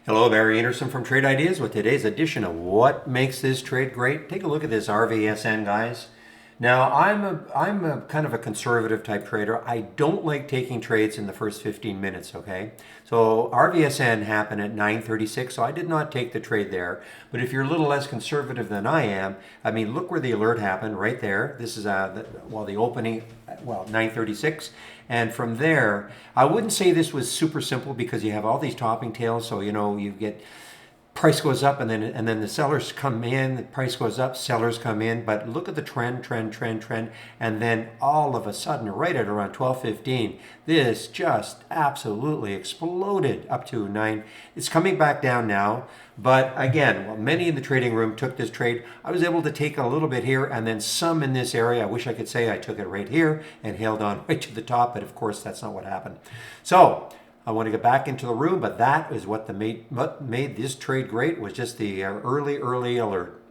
Hello, Barry Anderson from Trade Ideas with today's edition of What Makes This Trade Great. Take a look at this RVSN, guys. Now, I'm a kind of a conservative type trader. I don't like taking trades in the first 15 minutes, okay? So RVSN happened at 9:36, so I did not take the trade there. But if you're a little less conservative than I am, I mean, look where the alert happened, right there. This is the opening, 9:36. And from there, I wouldn't say this was super simple because you have all these topping tails. So, you get price goes up and then the sellers come in, the price goes up, sellers come in. But look at the trend. And then all of a sudden, right at around 12:15, this just absolutely exploded up to 9. It's coming back down now. But again, while many in the trading room took this trade, I was able to take a little bit here and then some in this area. I wish I could say I took it right here and held on right to the top, but of course that's not what happened. So I want to get back into the room, but that is what made this trade great, was just the early alert.